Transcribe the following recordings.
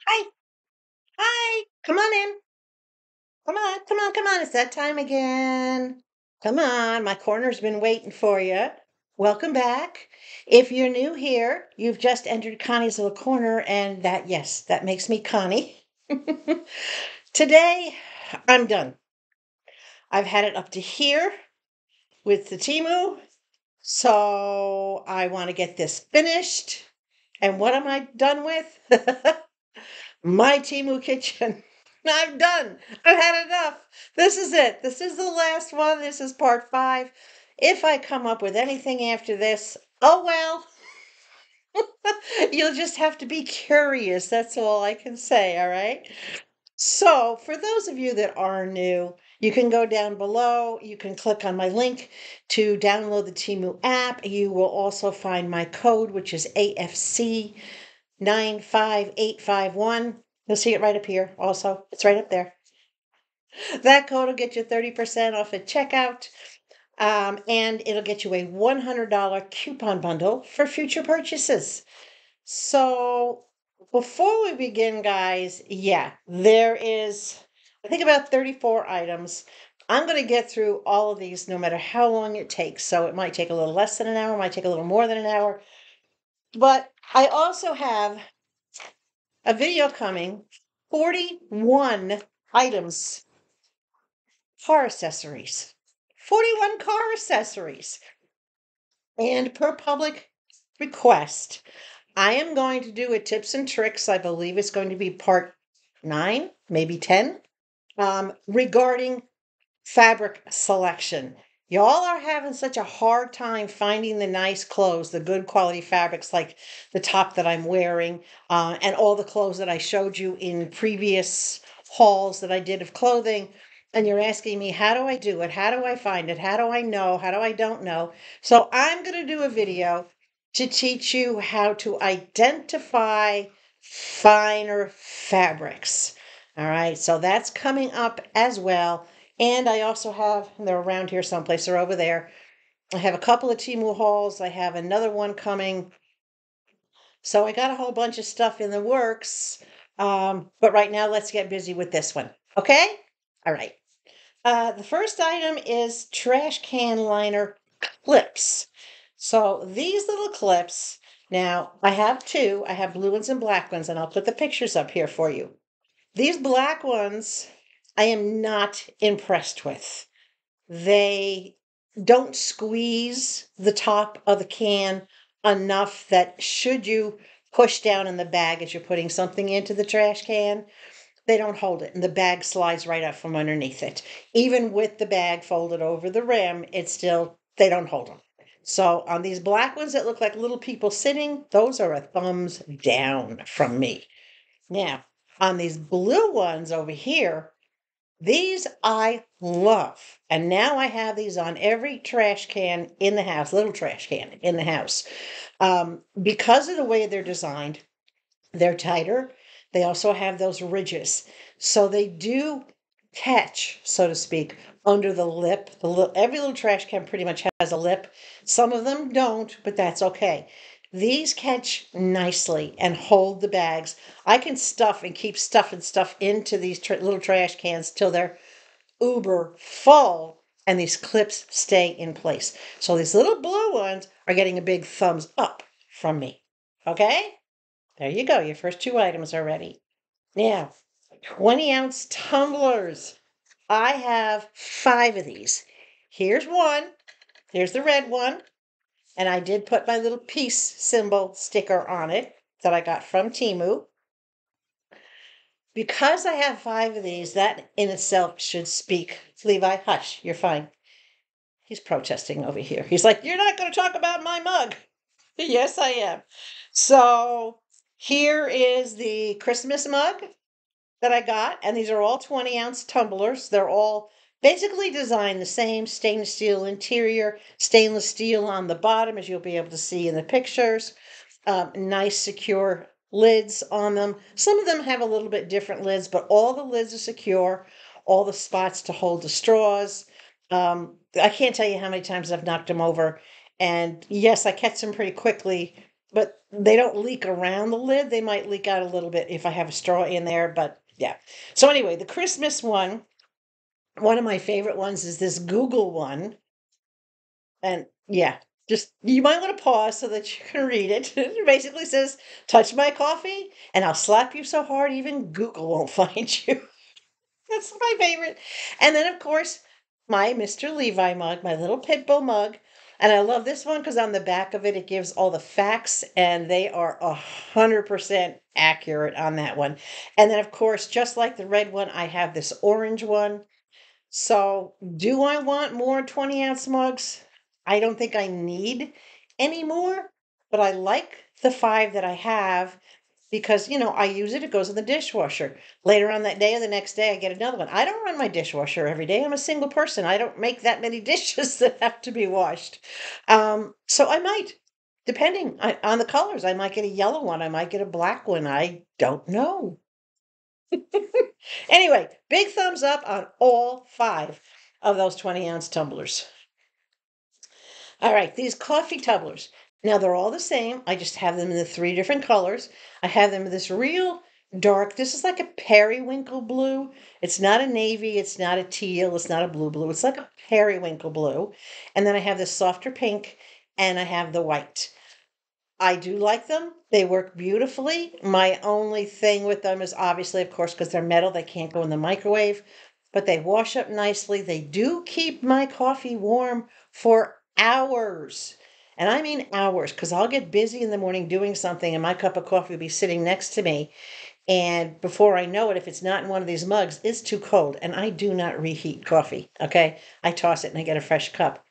Hi, hi, come on in. Come on, come on, come on. It's that time again. Come on, my corner's been waiting for you. Welcome back. If you're new here, you've just entered Connie's little corner, and yes, that makes me Connie. Today, I'm done. I've had it up to here with the Temu, so I want to get this finished. And what am I done with? My Timu kitchen. I'm done. I've had enough. This is it. This is the last one. This is part 5. If I come up with anything after this, oh well. You'll just have to be curious. That's all I can say, all right? So, for those of you that are new, you can go down below. You can click on my link to download the Timu app. You will also find my code, which is AFC 95851. You'll see it right up here also. It's right up there. That code will get you 30% off at checkout. And it'll get you a $100 coupon bundle for future purchases. So before we begin, guys, there is, I think, about 34 items. I'm going to get through all of these no matter how long it takes. So it might take a little less than an hour, might take a little more than an hour. But I also have a video coming, 41 items, car accessories, 41 car accessories. And per public request, I am going to do a tips and tricks. I believe it's going to be part 9, maybe 10, regarding fabric selection. Y'all are having such a hard time finding the nice clothes, the good quality fabrics like the top that I'm wearing, and all the clothes that I showed you in previous hauls that I did of clothing. And you're asking me, how do I do it? How do I find it? How do I know? How do I don't know? So I'm going to do a video to teach you how to identify finer fabrics. All right, so that's coming up as well. And I also have, they're around here someplace, they're over there. I have a couple of Temu hauls. I have another one coming. So I got a whole bunch of stuff in the works. But right now, let's get busy with this one. Okay? All right. The first item is trash can liner clips. So these little clips, now I have two. I have blue ones and black ones, and I'll put the pictures up here for you. These black ones, I am not impressed with. They don't squeeze the top of the can enough that should you push down in the bag as you're putting something into the trash can, they don't hold it and the bag slides right up from underneath it. Even with the bag folded over the rim, it's still, they don't hold them. So on these black ones that look like little people sitting, those are a thumbs down from me. Now, on these blue ones over here, these I love. And now I have these on every trash can in the house, little trash can in the house. Because of the way they're designed, they're tighter. They also have those ridges. So they do catch, so to speak, under the lip. Every little trash can pretty much has a lip. Some of them don't, but that's okay. These catch nicely and hold the bags. I can stuff and keep stuffing stuff into these little trash cans till they're uber full and these clips stay in place. So these little blue ones are getting a big thumbs up from me. Okay? There you go. Your first two items are ready. Now, 20-ounce tumblers. I have 5 of these. Here's one. Here's the red one. And I did put my little peace symbol sticker on it that I got from Temu. Because I have 5 of these, that in itself should speak. Levi, hush, you're fine. He's protesting over here. He's like, you're not going to talk about my mug. Yes, I am. So here is the Christmas mug that I got, and these are all 20-ounce tumblers. They're all basically designed the same, stainless steel interior, stainless steel on the bottom, as you'll be able to see in the pictures. Nice, secure lids on them. Some of them have a little bit different lids, but all the lids are secure, all the spots to hold the straws. I can't tell you how many times I've knocked them over. And yes, I catch them pretty quickly, but they don't leak around the lid. They might leak out a little bit if I have a straw in there, but yeah. So anyway, the Christmas one of my favorite ones is this Google one. And yeah, just you might want to pause so that you can read it. It basically says, touch my coffee and I'll slap you so hard even Google won't find you. That's my favorite. And then, of course, my Mr. Levi mug, my little Pitbull mug. And I love this one because on the back of it, it gives all the facts, and they are 100% accurate on that one. And then, of course, just like the red one, I have this orange one. So, do I want more 20-ounce mugs? I don't think I need any more, but I like the five that I have because, I use it, it goes in the dishwasher. Later on that day or the next day, I get another one. I don't run my dishwasher every day. I'm a single person. I don't make that many dishes that have to be washed. So I might, depending on the colors, I might get a yellow one. I might get a black one. I don't know. Anyway, big thumbs up on all five of those 20-ounce tumblers. All right, these coffee tumblers. Now they're all the same. I just have them in the three different colors. I have them in this real dark. This is like a periwinkle blue. It's not a navy. It's not a teal. It's not a blue. It's like a periwinkle blue. And then I have this softer pink and I have the white. I do like them. They work beautifully. My only thing with them is obviously, of course, because they're metal, they can't go in the microwave, but they wash up nicely. They do keep my coffee warm for hours. And I mean hours, because I'll get busy in the morning doing something and my cup of coffee will be sitting next to me. And before I know it, if it's not in one of these mugs, it's too cold. And I do not reheat coffee, okay? I toss it and I get a fresh cup.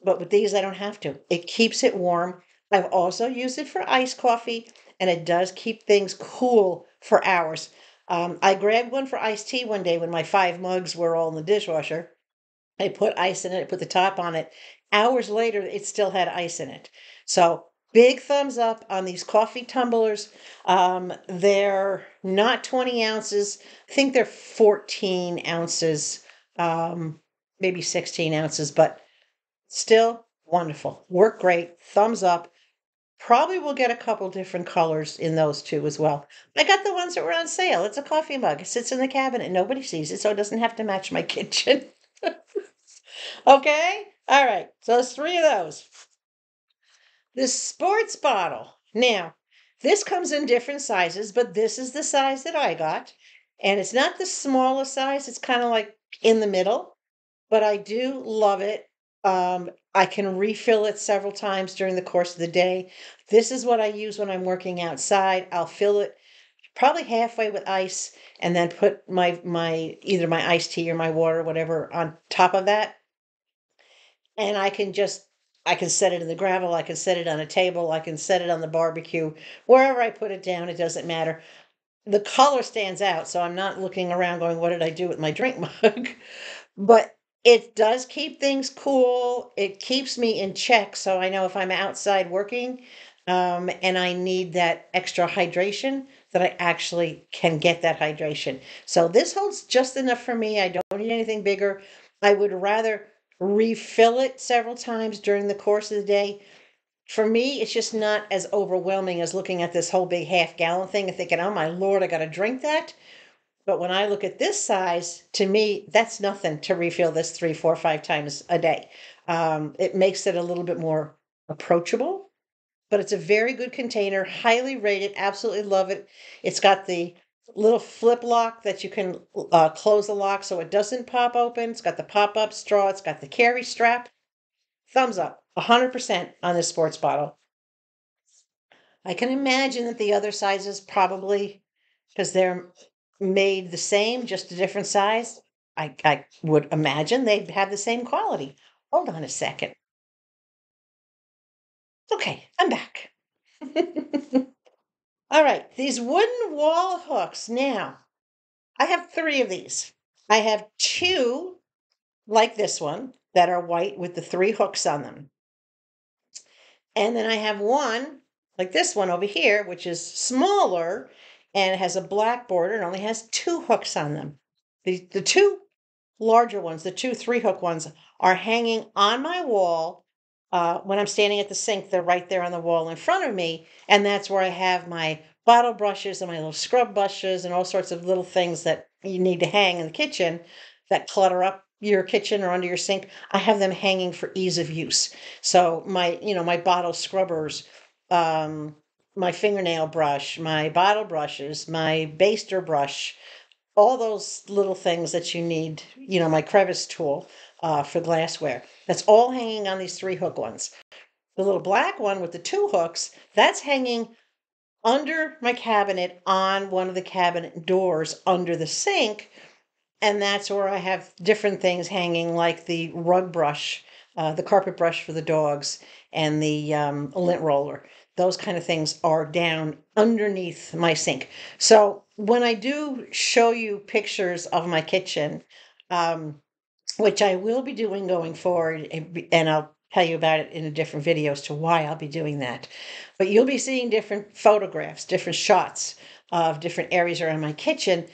But with these, I don't have to. It keeps it warm. I've also used it for iced coffee, and it does keep things cool for hours. I grabbed one for iced tea one day when my five mugs were all in the dishwasher. I put ice in it, I put the top on it. Hours later, it still had ice in it. So big thumbs up on these coffee tumblers. They're not 20 ounces. I think they're 14 ounces, maybe 16 ounces, but still wonderful. Work great. Thumbs up. Probably will get a couple different colors in those two as well. I got the ones that were on sale. It's a coffee mug. It sits in the cabinet. Nobody sees it, so it doesn't have to match my kitchen. Okay? All right. So there's three of those. This sports bottle. Now, this comes in different sizes, but this is the size that I got. And it's not the smallest size. It's kind of like in the middle, but I do love it. I can refill it several times during the course of the day. This is what I use when I'm working outside. I'll fill it probably halfway with ice and then put my either my iced tea or my water, whatever, on top of that. And I can set it in the gravel, I can set it on a table, I can set it on the barbecue, wherever I put it down, it doesn't matter. The color stands out, so I'm not looking around going, what did I do with my drink mug? But it does keep things cool. It keeps me in check. So I know if I'm outside working, and I need that extra hydration, that I actually can get that hydration. So this holds just enough for me. I don't need anything bigger. I would rather refill it several times during the course of the day. For me, it's just not as overwhelming as looking at this whole big half-gallon thing and thinking, oh my Lord, I got to drink that. But when I look at this size, to me, that's nothing to refill this 3, 4, 5 times a day. It makes it a little bit more approachable, but it's a very good container, highly rated, absolutely love it. It's got the little flip lock that you can close the lock so it doesn't pop open. It's got the pop-up straw. It's got the carry strap. Thumbs up, 100% on this sports bottle. I can imagine that the other sizes probably, because they're made the same, just a different size, I would imagine they'd have the same quality. Hold on a second. Okay, I'm back. All right, these wooden wall hooks. Now, I have three of these. I have two like this one that are white with the three hooks on them. And then I have one like this one over here, which is smaller and it has a black border and only has two hooks on them. The two larger ones, the two three hook ones, are hanging on my wall When I'm standing at the sink, they're right there on the wall in front of me, and that's where I have my bottle brushes and my little scrub brushes and all sorts of little things that you need to hang in the kitchen that clutter up your kitchen or under your sink. I have them hanging for ease of use. So my bottle scrubbers, um, my fingernail brush, my bottle brushes, my baster brush, all those little things that you need, my crevice tool for glassware. That's all hanging on these 3-hook ones. The little black one with the 2 hooks, that's hanging under my cabinet on one of the cabinet doors under the sink. And that's where I have different things hanging, like the rug brush, the carpet brush for the dogs, and the lint roller. Those kind of things are down underneath my sink. So when I do show you pictures of my kitchen, um, which I will be doing going forward, and I'll tell you about it in a different video as to why I'll be doing that. But you'll be seeing different photographs, different shots of different areas around my kitchen,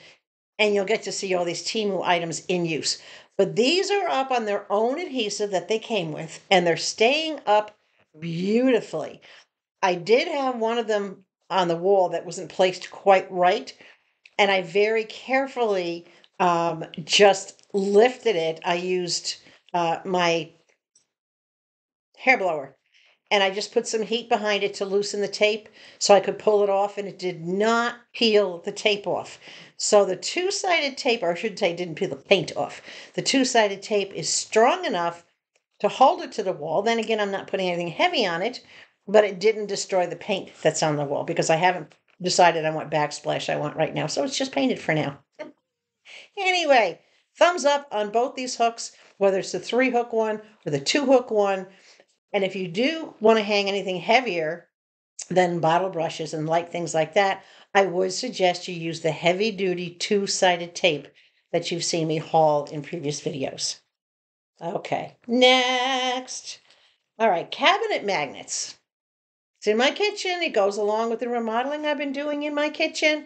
and you'll get to see all these TEMU items in use. But these are up on their own adhesive that they came with, and they're staying up beautifully. I did have one of them on the wall that wasn't placed quite right, and I very carefully just lifted it. I used my hair blower, and I just put some heat behind it to loosen the tape so I could pull it off, and it did not peel the tape off. So the two-sided tape, or I should say, didn't peel the paint off. The two-sided tape is strong enough to hold it to the wall. Then again, I'm not putting anything heavy on it, but it didn't destroy the paint that's on the wall because I haven't decided on what backsplash I want right now. So it's just painted for now. Anyway, thumbs up on both these hooks, whether it's the 3-hook one or the 2-hook one. And if you do want to hang anything heavier than bottle brushes and light things like that, I would suggest you use the heavy-duty 2-sided tape that you've seen me haul in previous videos. Okay, next. All right, cabinet magnets. It's in my kitchen. It goes along with the remodeling I've been doing in my kitchen.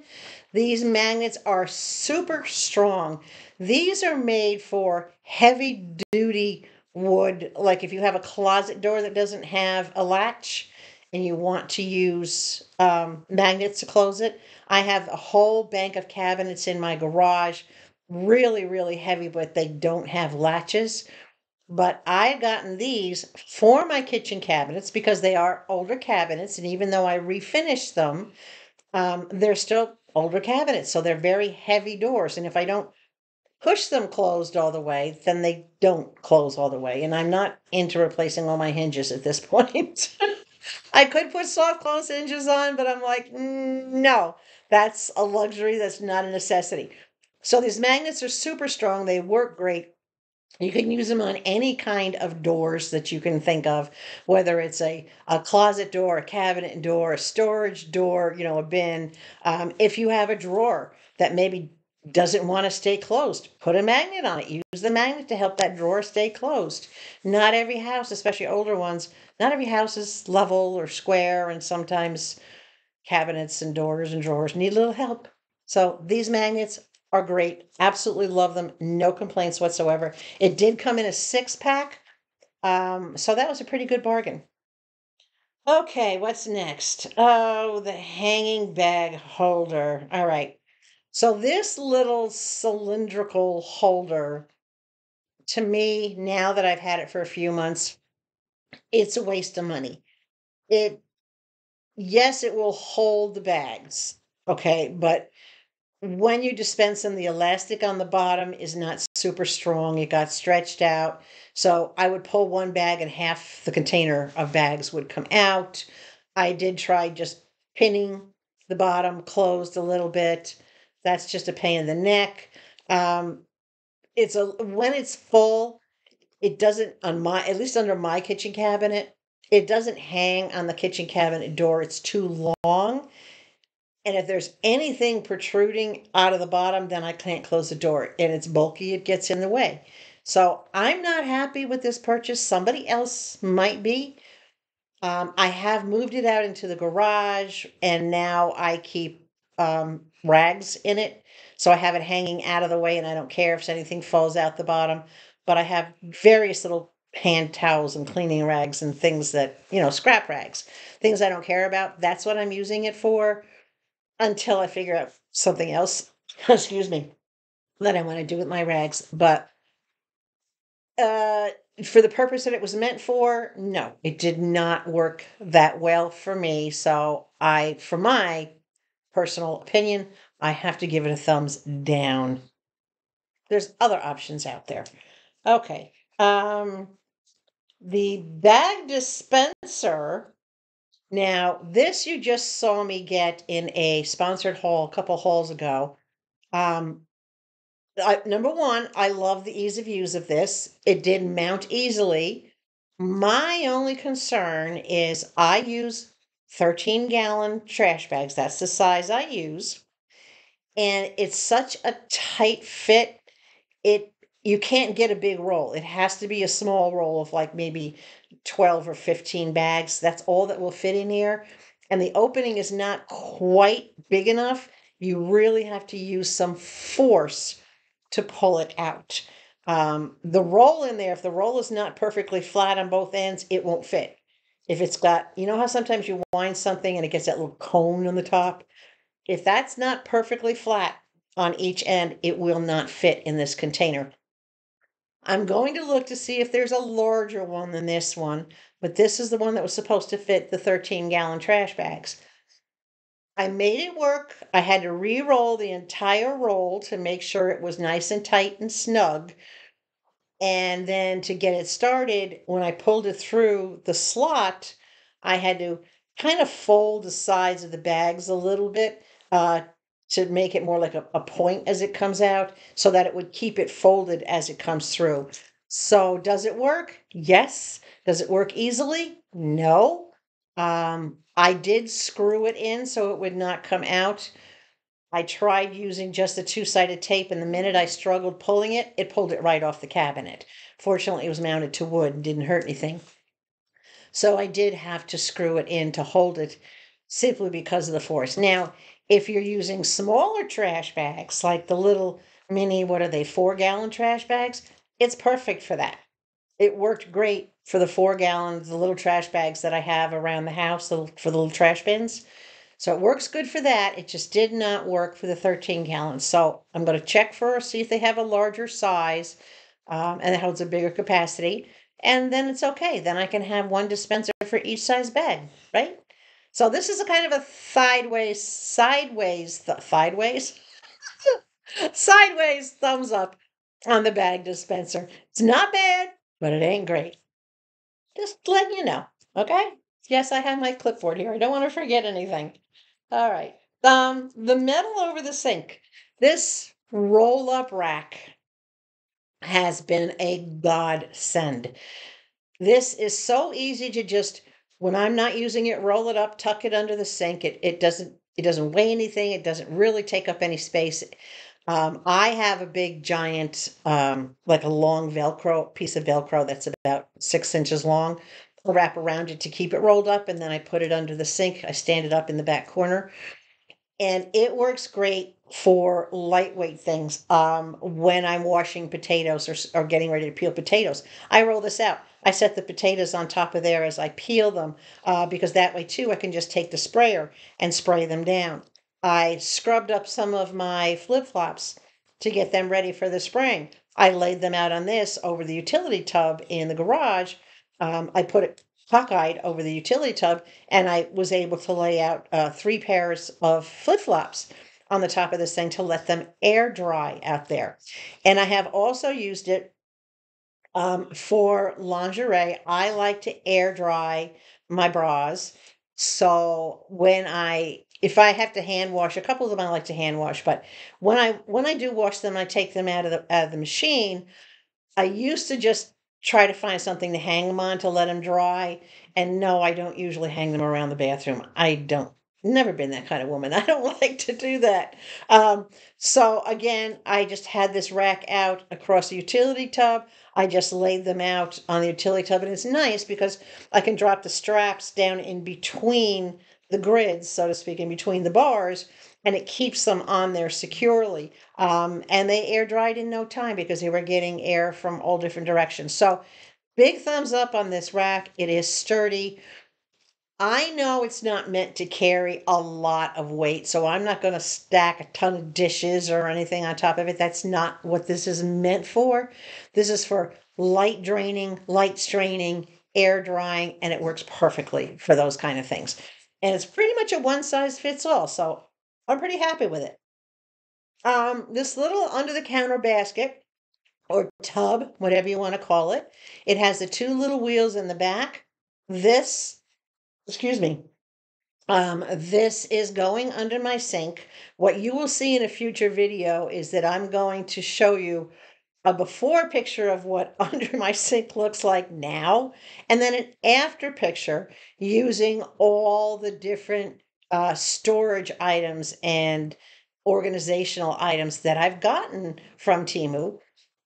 These magnets are super strong. These are made for heavy-duty wood, like if you have a closet door that doesn't have a latch and you want to use magnets to close it. I have a whole bank of cabinets in my garage, really, really heavy, but they don't have latches. But I've gotten these for my kitchen cabinets because they are older cabinets, and even though I refinished them, they're still older cabinets, so they're very heavy doors. And if I don't push them closed all the way, then they don't close all the way. And I'm not into replacing all my hinges at this point. I could put soft close hinges on, but I'm like, no, that's a luxury. That's not a necessity. So these magnets are super strong. They work great. You can use them on any kind of doors that you can think of, whether it's a closet door, a cabinet door, a storage door, a bin. If you have a drawer that maybe doesn't want to stay closed, put a magnet on it. Use the magnet to help that drawer stay closed. Not every house, especially older ones, not every house is level or square, and sometimes cabinets and doors and drawers need a little help. So these magnets are great. Absolutely love them. No complaints whatsoever. It did come in a 6-pack, so that was a pretty good bargain. Okay, what's next? Oh, the hanging bag holder. All right. So this little cylindrical holder, to me, now that I've had it for a few months, it's a waste of money. It, yes, it will hold the bags. Okay, but when you dispense them, the elastic on the bottom is not super strong. It got stretched out. So I would pull one bag and half the container of bags would come out. I did try just pinning the bottom closed a little bit. That's just a pain in the neck. When it's full, it doesn't, at least under my kitchen cabinet, it doesn't hang on the kitchen cabinet door. It's too long. And if there's anything protruding out of the bottom, then I can't close the door. And it's bulky, it gets in the way. So I'm not happy with this purchase. Somebody else might be. I have moved it out into the garage, and now I keep rags in it. So I have it hanging out of the way, and I don't care if anything falls out the bottom. But I have various little hand towels and cleaning rags and things that, scrap rags, things I don't care about. That's what I'm using it for until I figure out something else, excuse me, that I want to do with my rags. But uh, for the purpose that it was meant for, no, it did not work that well for me. So for my personal opinion, I have to give it a thumbs down. There's other options out there. Okay. The bag dispenser. Now, this you just saw me get in a sponsored haul a couple hauls ago. Um, Number one, I love the ease of use of this. It did mount easily. My only concern is I use 13-gallon trash bags. That's the size I use. And it's such a tight fit. It You can't get a big roll. It has to be a small roll of like maybe 12 or 15 bags. That's all that will fit in here. And the opening is not quite big enough. You really have to use some force to pull it out. The roll in there, if the roll is not perfectly flat on both ends, it won't fit. If it's got, you know how sometimes you wind something and it gets that little cone on the top? If that's not perfectly flat on each end, it will not fit in this container. I'm going to look to see if there's a larger one than this one, but this is the one that was supposed to fit the 13-gallon trash bags. I made it work. I had to re-roll the entire roll to make sure it was nice and tight and snug. And then to get it started, when I pulled it through the slot, I had to kind of fold the sides of the bags a little bit to make it more like a point as it comes out so that it would keep it folded as it comes through. So does it work? Yes. Does it work easily? No. I did screw it in so it would not come out. I tried using just the two-sided tape, and the minute I struggled pulling it, it pulled it right off the cabinet. Fortunately, it was mounted to wood and didn't hurt anything. So I did have to screw it in to hold it simply because of the force. Now, if you're using smaller trash bags, like the little mini, what are they, 4-gallon trash bags, it's perfect for that. It worked great for the 4-gallon, the little trash bags that I have around the house for the little trash bins. So it works good for that. It just did not work for the 13-gallon. So I'm going to check first, see if they have a larger size and it holds a bigger capacity. And then it's okay. Then I can have one dispenser for each size bag, right? So this is a kind of a sideways thumbs up on the bag dispenser. It's not bad, but it ain't great. Just letting you know, okay? Yes, I have my clipboard here. I don't want to forget anything. All right. The metal over the sink. This roll-up rack has been a godsend. This is so easy to just, when I'm not using it, roll it up, tuck it under the sink. It doesn't weigh anything. It doesn't really take up any space. I have a big giant, like a long Velcro piece of Velcro that's about 6 inches long. I wrap around it to keep it rolled up, and then I put it under the sink. I stand it up in the back corner, and it works great for lightweight things. When I'm washing potatoes or getting ready to peel potatoes, I roll this out. I set the potatoes on top of there as I peel them because that way too I can just take the sprayer and spray them down. I scrubbed up some of my flip-flops to get them ready for the spring. I laid them out on this over the utility tub in the garage. I put it cockeyed over the utility tub, and I was able to lay out 3 pairs of flip-flops on the top of this thing to let them air dry out there. And I have also used it for lingerie. I like to air dry my bras. So if I have to hand wash, a couple of them I like to hand wash, but when I do wash them, I take them out of the machine. I used to just try to find something to hang them on to let them dry. And no, I don't usually hang them around the bathroom. Never been that kind of woman. I don't like to do that. So again, I just had this rack out across the utility tub. I just laid them out on the utility tub, and it's nice because I can drop the straps down in between the grids, so to speak, in between the bars, and it keeps them on there securely. And they air dried in no time because they were getting air from all different directions. So Big thumbs up on this rack. It is sturdy. I know it's not meant to carry a lot of weight, so I'm not going to stack a ton of dishes or anything on top of it. That's not what this is meant for. This is for light draining, light straining, air drying, and it works perfectly for those kind of things. And it's pretty much a one size fits all, so I'm pretty happy with it. This little under the counter basket or tub, whatever you want to call it, it has the two little wheels in the back. This, excuse me, this is going under my sink. What you will see in a future video is that I'm going to show you a before picture of what under my sink looks like now, and then an after picture using all the different storage items and organizational items that I've gotten from Temu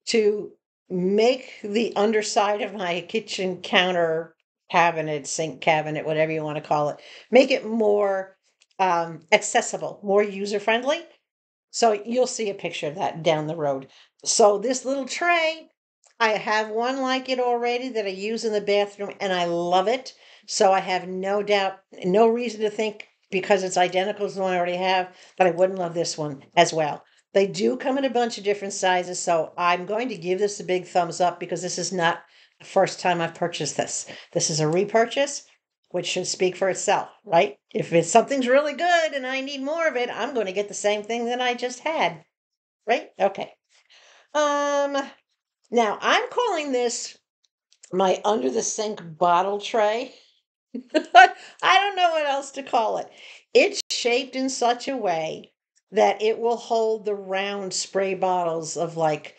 to make the underside of my kitchen counter cabinet, sink cabinet, whatever you want to call it, make it more accessible, more user friendly. So you'll see a picture of that down the road. So this little tray, I have one like it already that I use in the bathroom and I love it. So I have no doubt, no reason to think because it's identical to the one I already have that I wouldn't love this one as well. They do come in a bunch of different sizes, so I'm going to give this a big thumbs up because this is not the first time I've purchased this. This is a repurchase, which should speak for itself, right? If it's something's really good and I need more of it, I'm going to get the same thing that I just had, right? Okay. Um, Now I'm calling this my under the sink bottle tray. I don't know what else to call it. It's shaped in such a way that it will hold the round spray bottles of like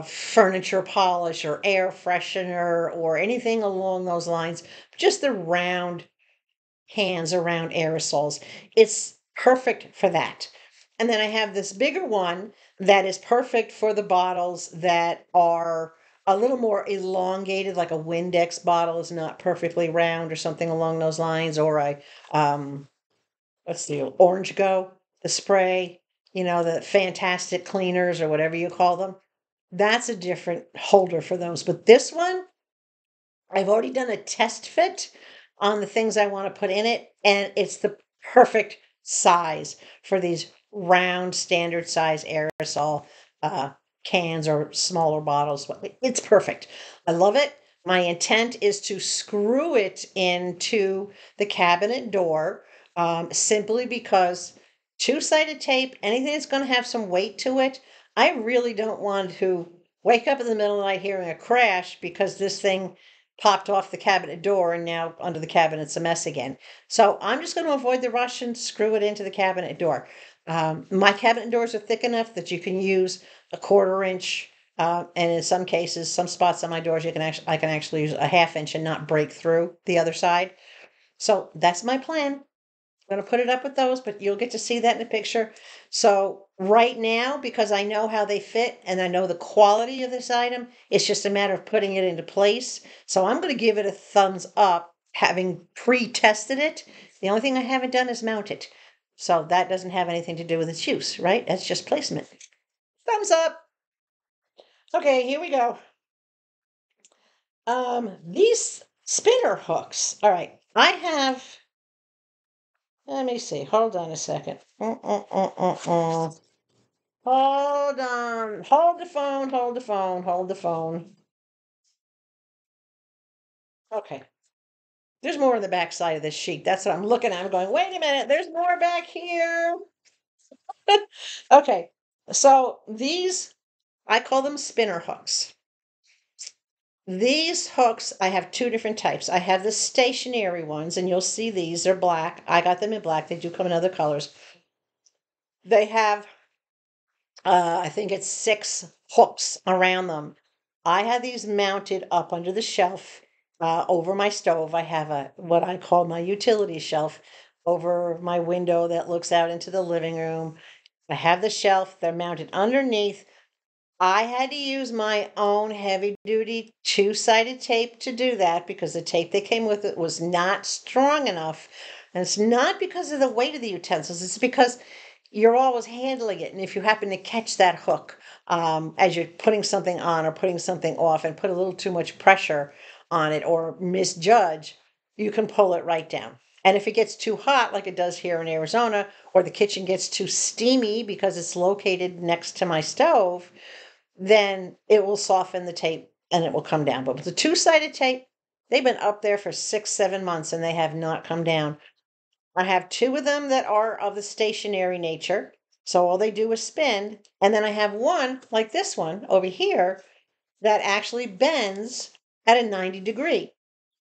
furniture polish or air freshener or anything along those lines. Just the round cans around aerosols. It's perfect for that. And then I have this bigger one that is perfect for the bottles that are a little more elongated, like a Windex bottle is not perfectly round or something along those lines, or a what's the Orange Go, the spray, the fantastic cleaners or whatever you call them. That's a different holder for those. But this one, I've already done a test fit on the things I want to put in it, and it's the perfect size for these round standard size aerosol uh, cans or smaller bottles. It's perfect. I love it. My intent is to screw it into the cabinet door simply because two-sided tape, anything that's going to have some weight to it, I really don't want to wake up in the middle of the night hearing a crash because this thing popped off the cabinet door and now under the cabinet's a mess again. So I'm just going to avoid the rush and screw it into the cabinet door. My cabinet doors are thick enough that you can use a 1/4 inch, and in some cases, some spots on my doors, I can actually use a 1/2 inch and not break through the other side. So that's my plan. I'm going to put it up with those, but you'll get to see that in the picture. So right now, because I know how they fit and I know the quality of this item, it's just a matter of putting it into place. So I'm going to give it a thumbs up, having pre-tested it. The only thing I haven't done is mount it. So that doesn't have anything to do with its use, right? That's just placement. Thumbs up. Okay, here we go. These spinner hooks. All right, I have. Let me see. Hold on a second. Hold on. Hold the phone. Hold the phone. Hold the phone. Okay. There's more on the back side of this sheet. That's what I'm looking at. I'm going, wait a minute. There's more back here. Okay. So these, I call them spinner hooks. These hooks, I have two different types. I have the stationary ones, and you'll see these. They're black. I got them in black. They do come in other colors. They have I think it's 6 hooks around them. I have these mounted up under the shelf over my stove. I have a what I call my utility shelf over my window that looks out into the living room. I have the shelf, they're mounted underneath. I had to use my own heavy duty two-sided tape to do that because the tape that came with it was not strong enough. And it's not because of the weight of the utensils, it's because you're always handling it. And if you happen to catch that hook as you're putting something on or putting something off and put a little too much pressure on it or misjudge, you can pull it right down. And if it gets too hot, like it does here in Arizona, or the kitchen gets too steamy because it's located next to my stove, then it will soften the tape and it will come down. But with the two-sided tape, they've been up there for 6, 7 months and they have not come down. I have two of them that are of the stationary nature. So all they do is spin. And then I have one like this one over here that actually bends at a 90 degree.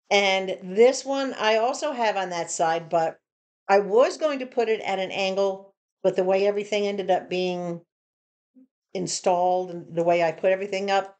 And this one I also have on that side, but I was going to put it at an angle, but the way everything ended up being installed and the way I put everything up,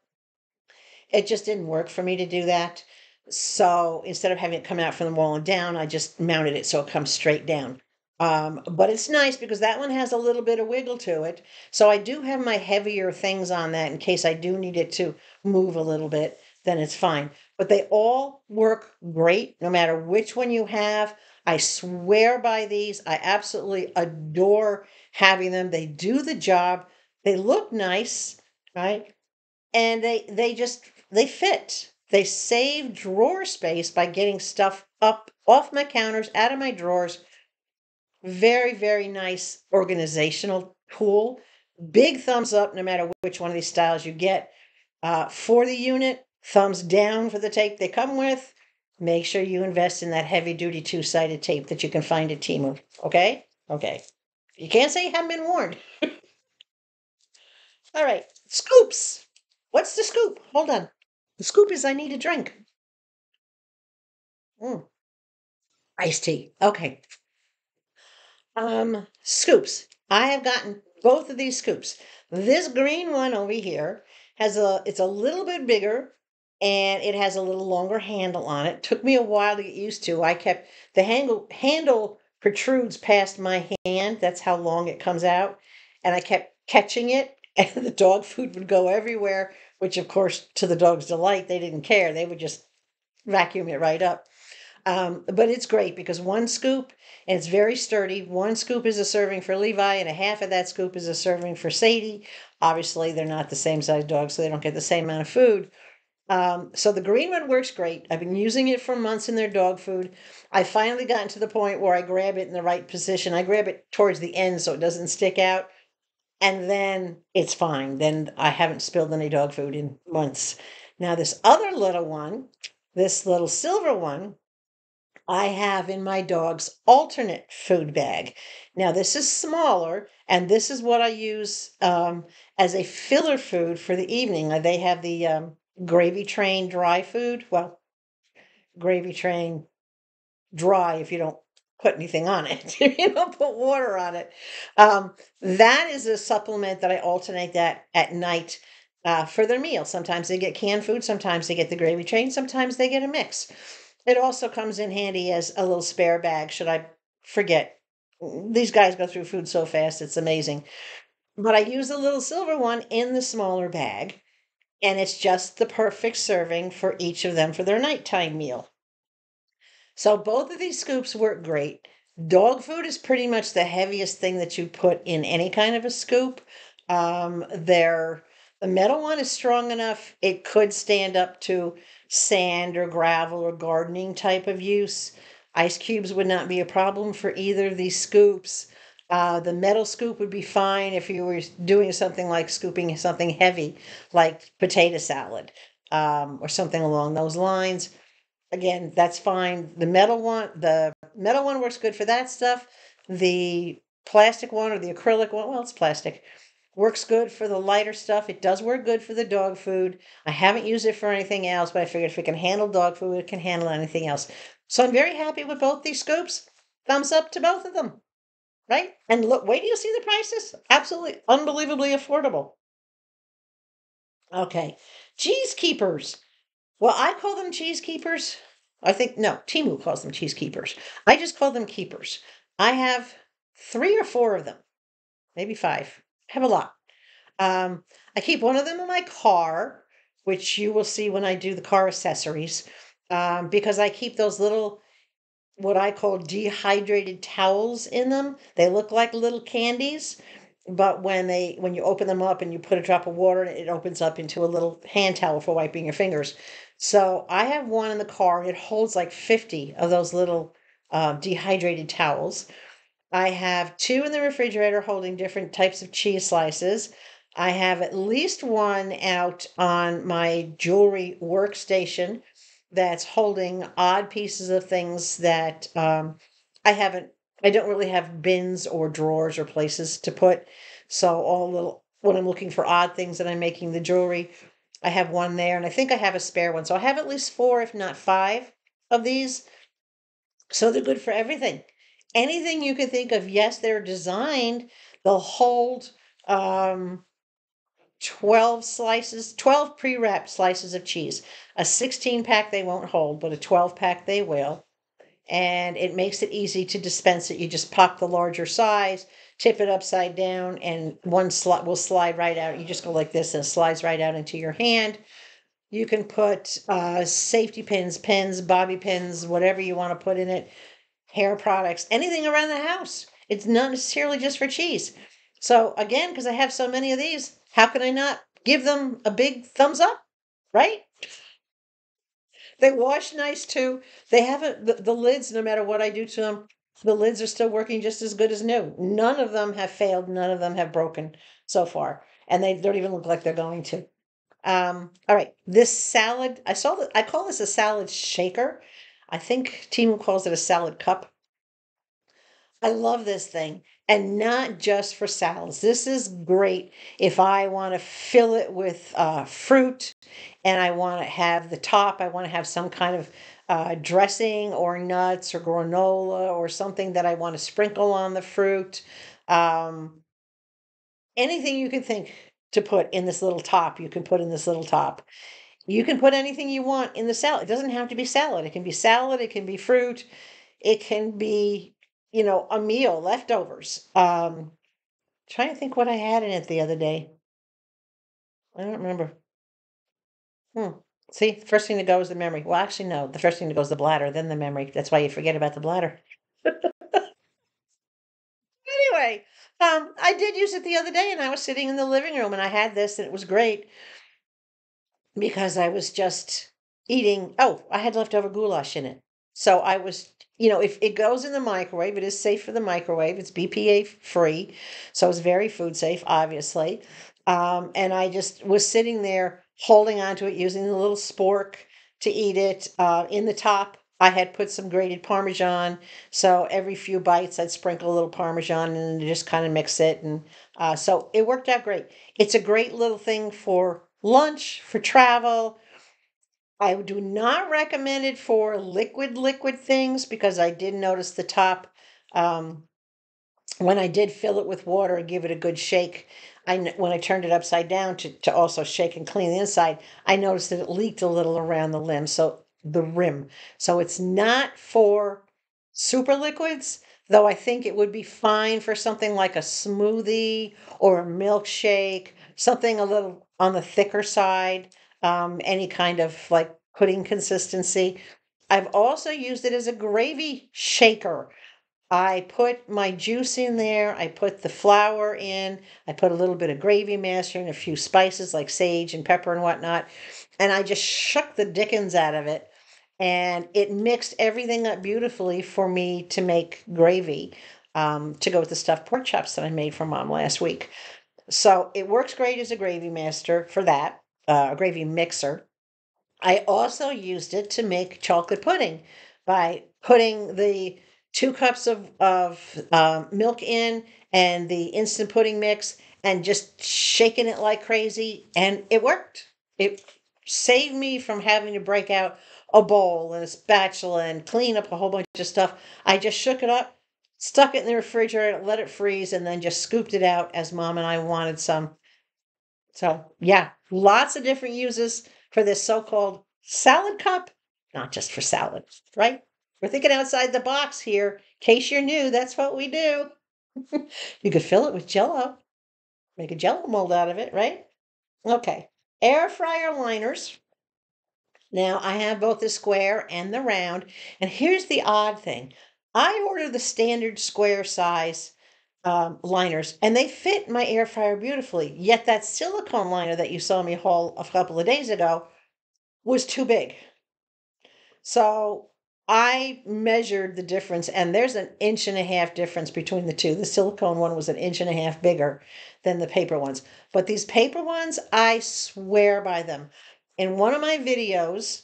it just didn't work for me to do that. So instead of having it come out from the wall and down, I just mounted it so it comes straight down. But it's nice because that one has a little bit of wiggle to it. So I do have my heavier things on that in case I do need it to move a little bit, then it's fine. But they all work great no matter which one you have. I swear by these. I absolutely adore having them. They do the job. They look nice, right? And they fit. They save drawer space by getting stuff up off my counters, out of my drawers. Very, very nice organizational tool. Big thumbs up no matter which one of these styles you get. For the unit, thumbs down for the tape they come with. Make sure you invest in that heavy duty two-sided tape that you can find at TEMU. Okay? Okay. You can't say you haven't been warned. All right. Scoops. What's the scoop? Hold on. The scoop is I need a drink. Mm, iced tea. Okay. Scoops. I have gotten both of these scoops. This green one over here it's a little bit bigger and it has a little longer handle on it. Took me a while to get used to. I kept the handle protrudes past my hand. That's how long it comes out. And I kept catching it and the dog food would go everywhere, which of course to the dog's delight, they didn't care. They would just vacuum it right up. But it's great because one scoop, and it's very sturdy. One scoop is a serving for Levi, and a half of that scoop is a serving for Sadie. Obviously, they're not the same size dogs, so they don't get the same amount of food. So the green one works great. I've been using it for months in their dog food. I finally gotten to the point where I grab it in the right position. I grab it towards the end so it doesn't stick out, and then it's fine. Then I haven't spilled any dog food in months. Now, this other little one, this little silver one, I have in my dog's alternate food bag. Now, this is smaller, and this is what I use as a filler food for the evening. They have the gravy train dry food. Well, gravy train dry if you don't put anything on it, if you don't put water on it. That is a supplement that I alternate that at night for their meal. Sometimes they get canned food, sometimes they get the gravy train, sometimes they get a mix. It also comes in handy as a little spare bag should I forget. These guys go through food so fast, it's amazing. But I use the little silver one in the smaller bag, and it's just the perfect serving for each of them for their nighttime meal. So both of these scoops work great. Dog food is pretty much the heaviest thing that you put in any kind of a scoop. The metal one is strong enough. It could stand up to sand or gravel or gardening type of use. Ice cubes would not be a problem for either of these scoops. The metal scoop would be fine if you were doing something like scooping something heavy, like potato salad, or something along those lines. Again, that's fine. The metal one works good for that stuff. The plastic one or the acrylic one, well, it's plastic, works good for the lighter stuff. It does work good for the dog food. I haven't used it for anything else, but I figured if it can handle dog food, it can handle anything else. So I'm very happy with both these scoops. Thumbs up to both of them, right? And look, wait till you see the prices. Absolutely unbelievably affordable. Okay. Cheese keepers. Well, I call them cheese keepers. I think, no, TEMU calls them cheese keepers. I just call them keepers. I have 3 or 4 of them, maybe 5. I have a lot. I keep one of them in my car, which you will see when I do the car accessories, because I keep those little what I call dehydrated towels in them. They look like little candies, but when you open them up and you put a drop of water in it, it opens up into a little hand towel for wiping your fingers. So I have one in the car. It holds like 50 of those little dehydrated towels. I have two in the refrigerator holding different types of cheese slices. I have at least one out on my jewelry workstation that's holding odd pieces of things that I haven't, I don't really have bins or drawers or places to put. So all little, when I'm looking for odd things that I'm making the jewelry, I have one there, and I think I have a spare one. So I have at least four, if not five, of these. So they're good for everything. Anything you can think of. Yes, they're designed, they'll hold 12 slices, 12 pre-wrapped slices of cheese. A 16 pack they won't hold, but a 12 pack they will. And it makes it easy to dispense it. You just pop the larger size, tip it upside down, and one slot will slide right out. You just go like this and it slides right out into your hand. You can put safety pins, bobby pins, whatever you want to put in it, hair products, anything around the house. It's not necessarily just for cheese. So again, because I have so many of these, how can I not give them a big thumbs up, right? They wash nice too. They haven't, the lids, no matter what I do to them, the lids are still working just as good as new. None of them have failed. None of them have broken so far. And they don't even look like they're going to. All right, this salad, I call this a salad shaker. I think Timu calls it a salad cup. I love this thing, and not just for salads. This is great if I want to fill it with fruit and I want to have the top, I want to have some kind of dressing or nuts or granola or something that I want to sprinkle on the fruit. Um, Anything you can think to put in this little top, you can put in this little top. You can put anything you want in the salad. It doesn't have to be salad. It can be salad, it can be fruit, it can be, a meal, leftovers. Trying to think what I had in it the other day. I don't remember. Hmm. See, the first thing to go is the memory. Well, actually, no. The first thing to go is the bladder, then the memory. That's why you forget about the bladder. Anyway, I did use it the other day, and I was sitting in the living room, and I had this, and it was great because I was just eating. Oh, I had leftover goulash in it. So I was, if it goes in the microwave, it is safe for the microwave. It's BPA free. So it's very food safe, obviously. And I just was sitting there holding onto it, using the little spork to eat it. In the top, I had put some grated Parmesan. So every few bites, I'd sprinkle a little Parmesan and just kind of mix it. And so it worked out great. It's a great little thing for lunch, for travel. I do not recommend it for liquid things because I did notice the top. Um, when I did fill it with water and give it a good shake, when I turned it upside down to also shake and clean the inside, I noticed that it leaked a little around the rim. The rim. So it's not for super liquids, though I think it would be fine for something like a smoothie or a milkshake, something a little on the thicker side, any kind of like pudding consistency. I've also used it as a gravy shaker. I put my juice in there, I put the flour in, I put a little bit of gravy master and a few spices like sage and pepper and whatnot, and I just shook the dickens out of it. And it mixed everything up beautifully for me to make gravy to go with the stuffed pork chops that I made for mom last week. So it works great as a gravy master for that, a gravy mixer. I also used it to make chocolate pudding by putting the 2 cups of milk in and the instant pudding mix and just shaking it like crazy. And it worked. It saved me from having to break out a bowl and a spatula and clean up a whole bunch of stuff. I just shook it up, stuck it in the refrigerator, let it freeze, and then just scooped it out as mom and I wanted some. So, yeah, lots of different uses for this so-called salad cup, not just for salad, right? We're thinking outside the box here. In case you're new, that's what we do. You could fill it with Jello, make a Jello mold out of it, right? Okay. Air fryer liners. Now I have both the square and the round. And here's the odd thing. I ordered the standard square size liners and they fit my air fryer beautifully. Yet that silicone liner that you saw me haul a couple of days ago was too big. So I measured the difference, and there's an inch and a half difference between the two. The silicone one was an inch and a half bigger than the paper ones. But these paper ones, I swear by them. In one of my videos,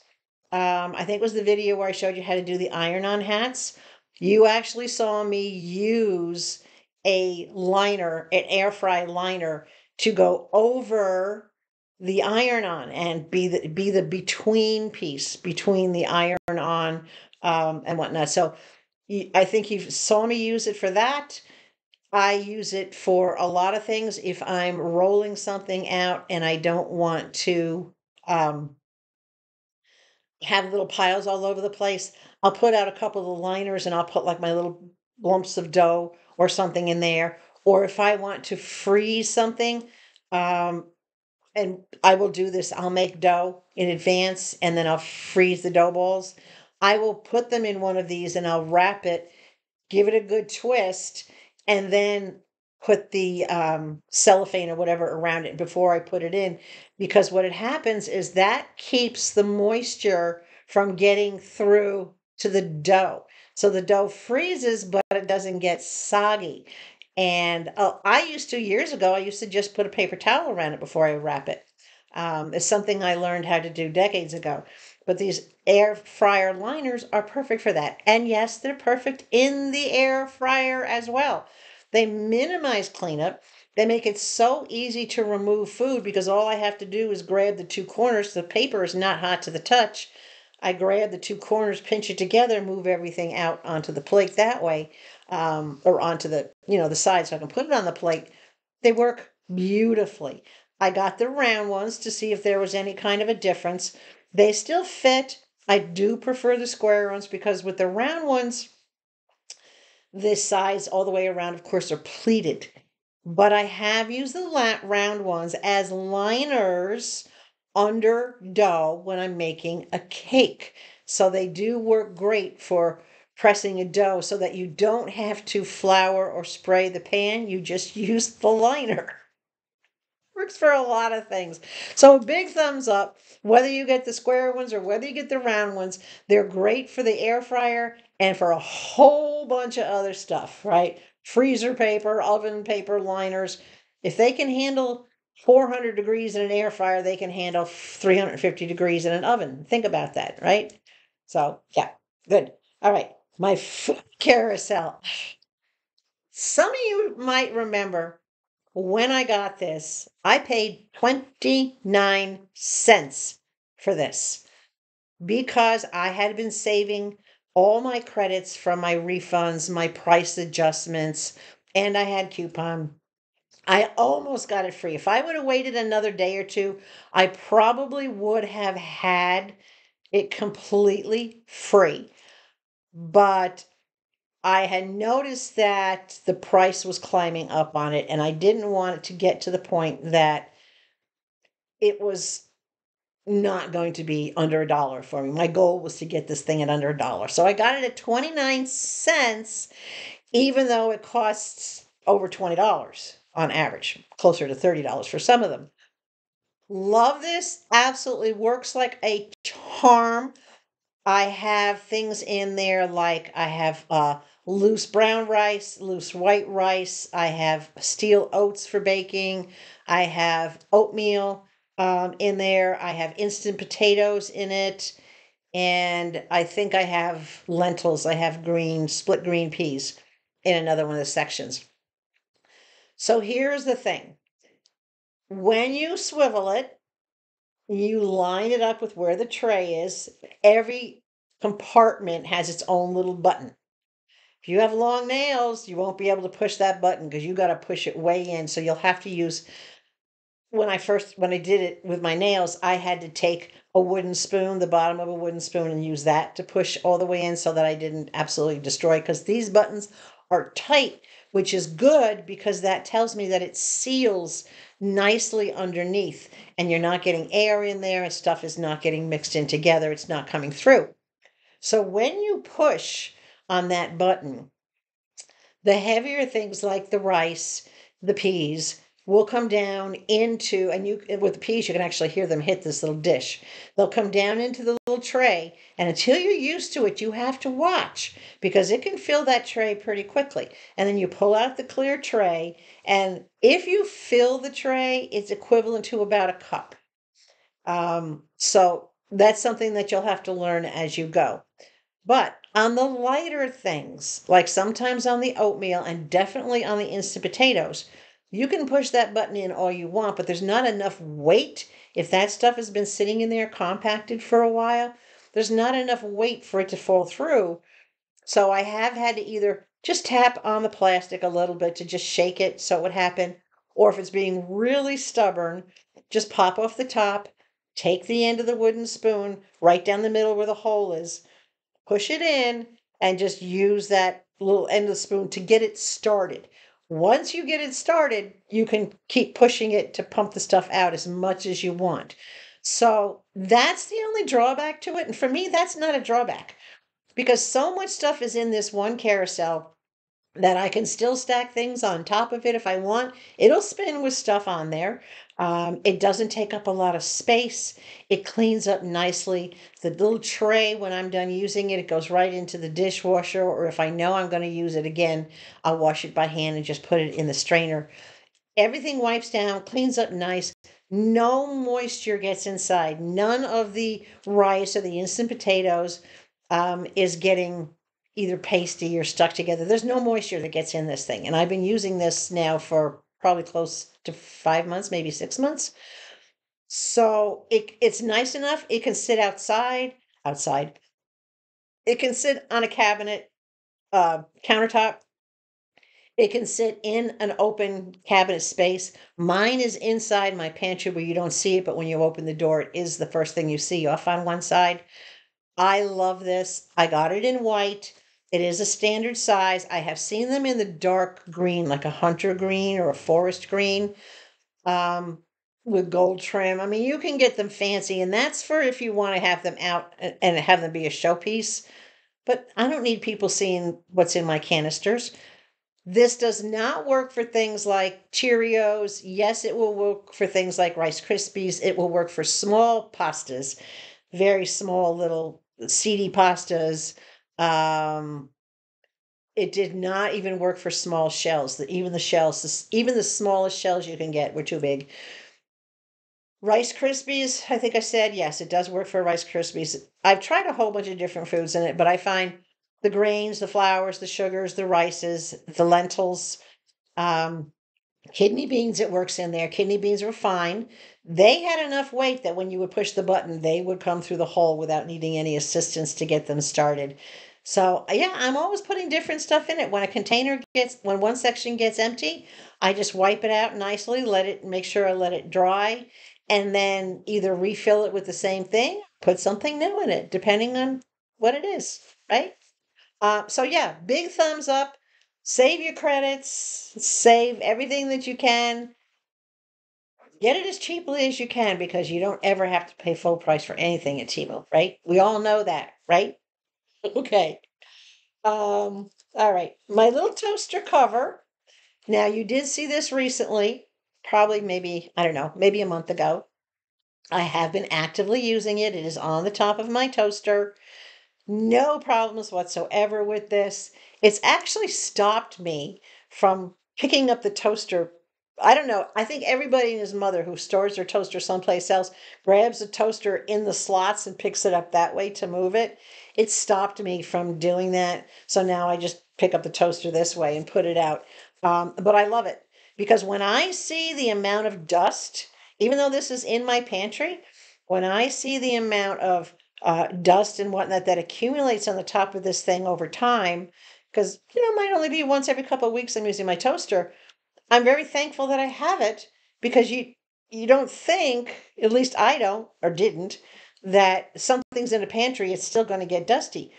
I think it was the video where I showed you how to do the iron-on hats, you actually saw me use a liner, an air fry liner, to go over the iron on and be the between piece between the iron on and whatnot. So I think you saw me use it for that. I use it for a lot of things. If I'm rolling something out and I don't want to um, have little piles all over the place, I'll put out a couple of the liners and I'll put like my little lumps of dough or something in there. Or if I want to freeze something, um, and I will do this. I'll make dough in advance and then I'll freeze the dough balls. I will put them in one of these and I'll wrap it, give it a good twist, and then put the cellophane or whatever around it before I put it in. Because what it happens is that keeps the moisture from getting through to the dough. So the dough freezes, but it doesn't get soggy. And I used to, years ago, I used to just put a paper towel around it before I wrap it. It's something I learned how to do decades ago. But these air fryer liners are perfect for that. And yes, they're perfect in the air fryer as well. They minimize cleanup. They make it so easy to remove food because all I have to do is grab the two corners. The paper is not hot to the touch. I grab the two corners, pinch it together, move everything out onto the plate that way, or onto the side so I can put it on the plate. They work beautifully. I got the round ones to see if there was any kind of a difference. They still fit. I do prefer the square ones because with the round ones, the sides all the way around, of course, are pleated. But I have used the round ones as liners under dough when I'm making a cake. So they do work great for pressing a dough so that you don't have to flour or spray the pan. You just use the liner. Works for a lot of things. So a big thumbs up, whether you get the square ones or whether you get the round ones, they're great for the air fryer and for a whole bunch of other stuff, right? Freezer paper, oven paper, liners. If they can handle 400 degrees in an air fryer, they can handle 350 degrees in an oven. Think about that, right? So, yeah, good. All right, my food carousel. Some of you might remember when I got this, I paid 29 cents for this because I had been saving all my credits from my refunds, my price adjustments, and I had coupon. I almost got it free. If I would have waited another day or two, I probably would have had it completely free. But I had noticed that the price was climbing up on it, and I didn't want it to get to the point that it was not going to be under a dollar for me. My goal was to get this thing at under a dollar. So I got it at 29 cents, even though it costs over $20 on average, closer to $30 for some of them. Love this. Absolutely works like a charm. I have things in there like I have loose brown rice, loose white rice. I have steel oats for baking. I have oatmeal in there. I have instant potatoes in it. And I think I have lentils. I have split green peas in another one of the sections. So here's the thing. When you swivel it, you line it up with where the tray is. Every compartment has its own little button. If you have long nails, you won't be able to push that button because you got to push it way in. So you'll have to use, when I did it with my nails, I had to take a wooden spoon, the bottom of a wooden spoon, and use that to push all the way in so that I didn't absolutely destroy, because these buttons are tight. which is good because that tells me that it seals nicely underneath and you're not getting air in there and stuff is not getting mixed in together. It's not coming through. So when you push on that button, the heavier things like the rice, the peas, will come down into, and you with the peas, you can actually hear them hit this little dish. They'll come down into the little tray, and until you're used to it, you have to watch because it can fill that tray pretty quickly. And then you pull out the clear tray, and if you fill the tray, it's equivalent to about a cup. So that's something that you'll have to learn as you go. But on the lighter things, like sometimes on the oatmeal and definitely on the instant potatoes, you can push that button in all you want, but there's not enough weight. If that stuff has been sitting in there compacted for a while, there's not enough weight for it to fall through. So I have had to either just tap on the plastic a little bit to just shake it so it would happen, or if it's being really stubborn, just pop off the top, take the end of the wooden spoon right down the middle where the hole is, push it in, and just use that little end of the spoon to get it started. Once you get it started, you can keep pushing it to pump the stuff out as much as you want. So that's the only drawback to it. And for me, that's not a drawback because so much stuff is in this one carousel that I can still stack things on top of it if I want. It'll spin with stuff on there. It doesn't take up a lot of space. It cleans up nicely. The little tray, when I'm done using it, it goes right into the dishwasher, or if I know I'm going to use it again, I'll wash it by hand and just put it in the strainer. Everything wipes down, cleans up nice. No moisture gets inside. None of the rice or the instant potatoes is getting either pasty or stuck together. There's no moisture that gets in this thing. And I've been using this now for probably close to 5 months, maybe 6 months. So it's nice enough. It can sit outside. It can sit on a cabinet, countertop. It can sit in an open cabinet space. Mine is inside my pantry where you don't see it, but when you open the door, it is the first thing you see off on one side. I love this. I got it in white. It is a standard size. I have seen them in the dark green, like a hunter green or a forest green, um, with gold trim. I mean, you can get them fancy, and that's for if you want to have them out and have them be a showpiece. But I don't need people seeing what's in my canisters. This does not work for things like Cheerios. Yes, it will work for things like Rice Krispies. It will work for small pastas, very small little seedy pastas. Um, it did not even work for small shells. Even the shells, even the smallest shells you can get were too big. Rice Krispies, I think I said, yes, it does work for Rice Krispies. I've tried a whole bunch of different foods in it, but I find the grains, the flours, the sugars, the rices, the lentils, um, kidney beans, it works in there. Kidney beans were fine. They had enough weight that when you would push the button, they would come through the hole without needing any assistance to get them started. So yeah, I'm always putting different stuff in it. When one section gets empty, I just wipe it out nicely, make sure I let it dry, and then either refill it with the same thing, put something new in it, depending on what it is, right? So yeah, big thumbs up. Save your credits, save everything that you can. Get it as cheaply as you can because you don't ever have to pay full price for anything at Temu, right? We all know that, right? Okay. All right. My little toaster cover. Now you did see this recently, probably maybe, I don't know, maybe a month ago. I have been actively using it. It is on the top of my toaster. No problems whatsoever with this. It's actually stopped me from picking up the toaster. I don't know. I think everybody and his mother who stores their toaster someplace else grabs the toaster in the slots and picks it up that way to move it. It stopped me from doing that. So now I just pick up the toaster this way and put it out. But I love it because when I see the amount of dust, even though this is in my pantry, when I see the amount of dust and whatnot that accumulates on the top of this thing over time, because it might only be once every couple of weeks I'm using my toaster. I'm very thankful that I have it because you don't think, at least I don't or didn't, that something's in a pantry, it's still going to get dusty.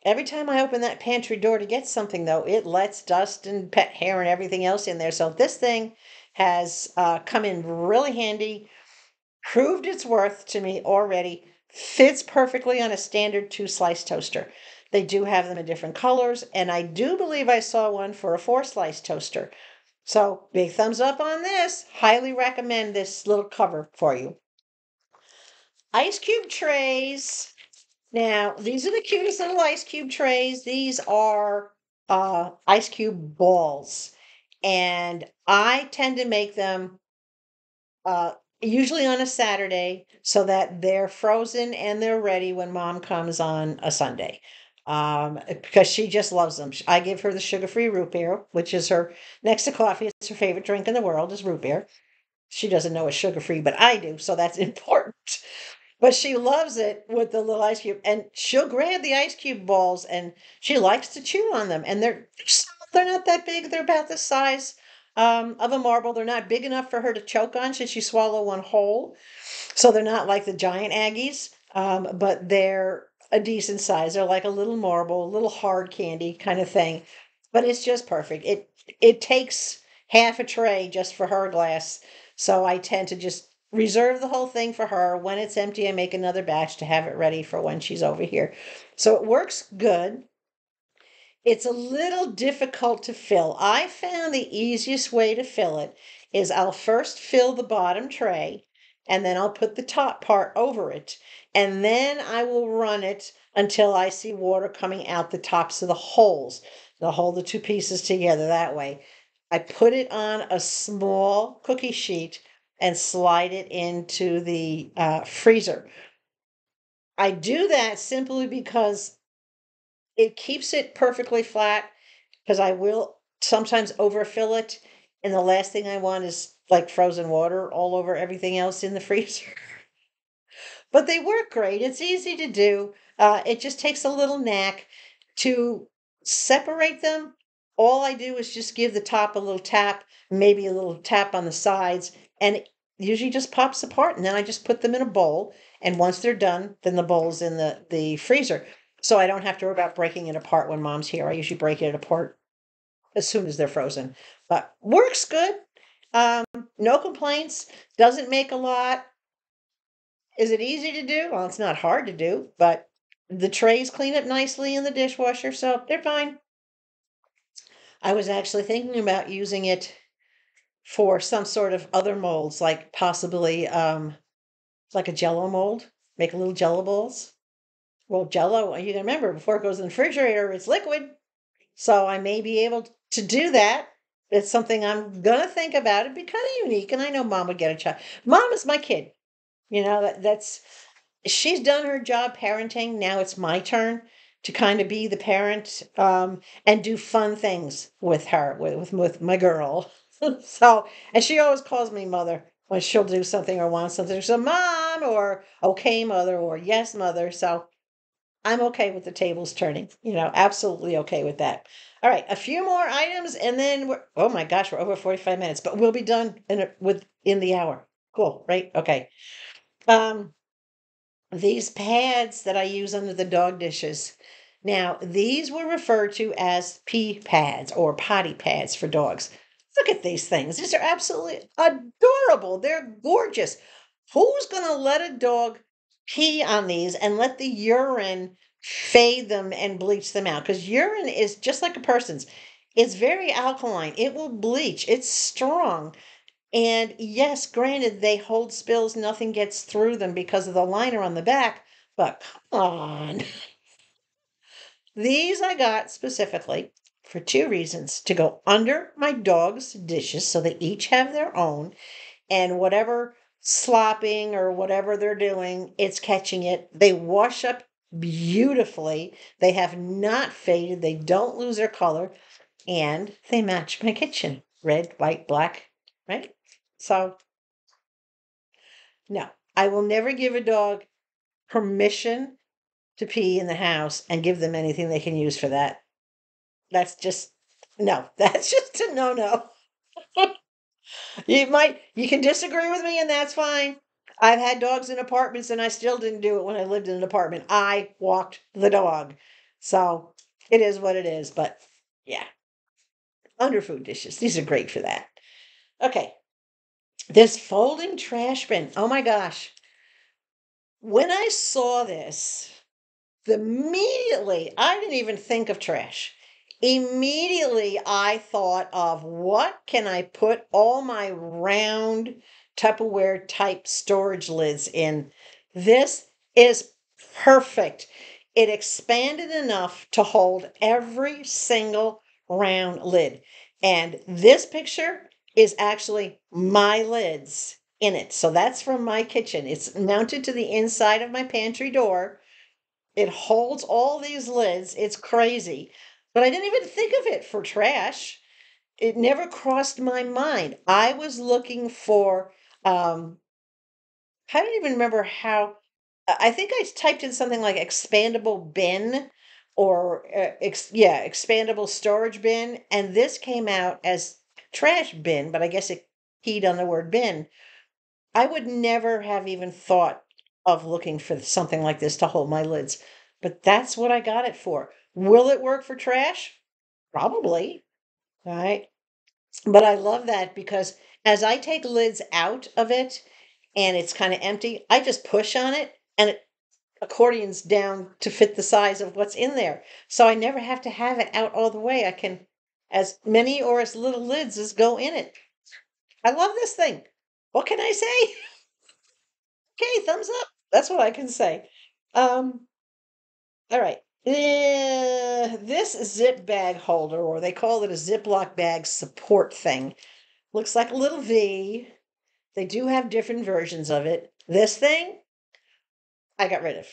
Every time I open that pantry door to get something, though, it lets dust and pet hair and everything else in there. So this thing has come in really handy, proved its worth to me already, fits perfectly on a standard 2-slice toaster. They do have them in different colors, and I do believe I saw one for a 4-slice toaster. So big thumbs up on this. Highly recommend this little cover for you. Ice cube trays. Now, these are the cutest little ice cube trays. These are ice cube balls. And I tend to make them uh, usually on a Saturday so that they're frozen and they're ready when mom comes on a Sunday. Because she just loves them. I give her the sugar-free root beer, which is her, next to coffee, it's her favorite drink in the world is root beer. She doesn't know it's sugar-free, but I do, so that's important. But she loves it with the little ice cube, and she'll grab the ice cube balls, and she likes to chew on them. And they're not that big. They're about the size of a marble. They're not big enough for her to choke on. Should she swallow one whole? So they're not like the giant Aggies, but they're a decent size. They're like a little marble, a little hard candy kind of thing. But it's just perfect. It takes half a tray just for her glass. So I tend to just reserve the whole thing for her. When it's empty, I make another batch to have it ready for when she's over here. So it works good. It's a little difficult to fill. I found the easiest way to fill it is I'll first fill the bottom tray and then I'll put the top part over it. And then I will run it until I see water coming out the tops of the holes. I'll hold the two pieces together that way. I put it on a small cookie sheet and slide it into the freezer. I do that simply because it keeps it perfectly flat, because I will sometimes overfill it. And the last thing I want is like frozen water all over everything else in the freezer. But they work great. It's easy to do. It just takes a little knack to separate them. All I do is just give the top a little tap, maybe a little tap on the sides, and it usually just pops apart. And then I just put them in a bowl. And once they're done, then the bowl's in the freezer. So I don't have to worry about breaking it apart when mom's here. I usually break it apart as soon as they're frozen. But works good. Um, no complaints. Doesn't make a lot. Is it easy to do? Well, it's not hard to do, but the trays clean up nicely in the dishwasher, so they're fine. I was actually thinking about using it for some sort of other molds, like possibly like a Jello mold. Make a little Jello balls. Well, Jello, you can remember before it goes in the refrigerator, it's liquid. So I may be able to do that. It's something I'm gonna think about. It'd be kind of unique, and I know mom would get a child. Mom is my kid. That's she's done her job parenting. Now it's my turn to kind of be the parent and do fun things with her, with my girl. So, and she always calls me mother when she'll do something or want something. So, mom, or okay, mother, or yes, mother. So, I'm okay with the tables turning, absolutely okay with that. All right, a few more items and then oh my gosh, we're over 45 minutes, but we'll be done within the hour. Cool, right? Okay. Um, these pads that I use under the dog dishes. Now, these were referred to as pee pads or potty pads for dogs. Look at these things. These are absolutely adorable. They're gorgeous. Who's going to let a dog pee on these and let the urine fade them and bleach them out? Because urine is just like a person's. It's very alkaline. It will bleach. It's strong. And yes, granted, they hold spills, nothing gets through them because of the liner on the back, but come on. These I got specifically for two reasons: to go under my dog's dishes so they each have their own, and whatever slopping or whatever they're doing, it's catching it. They wash up beautifully, they have not faded, they don't lose their color, and they match my kitchen: red, white, black, right? So no, I will never give a dog permission to pee in the house and give them anything they can use for that. That's just no. That's just a no. You can disagree with me, and that's fine. I've had dogs in apartments, and I still didn't do it when I lived in an apartment. I walked the dog. So it is what it is, but yeah, underfood dishes. These are great for that. Okay, this folding trash bin. Oh my gosh. When I saw this, immediately, I didn't even think of trash. Immediately, I thought of what can I put all my round Tupperware type storage lids in? This is perfect. It expanded enough to hold every single round lid. And this picture is actually my lids in it. So that's from my kitchen. It's mounted to the inside of my pantry door. It holds all these lids. It's crazy. But I didn't even think of it for trash. It never crossed my mind. I was looking for, I don't even remember how, I think I typed in something like expandable bin or, yeah, expandable storage bin. And this came out as trash bin, but I guess it keyed on the word bin. I would never have even thought of looking for something like this to hold my lids, but that's what I got it for. Will it work for trash? Probably, right? But I love that because as I take lids out of it and it's kind of empty, I just push on it and it accordions down to fit the size of what's in there. So I never have to have it out all the way. I can as many or as little lids as go in it. I love this thing. What can I say? Okay, thumbs up. That's what I can say. Um, all right. This zip bag holder, or they call it a Ziploc bag support thing, looks like a little V. They do have different versions of it. This thing, I got rid of.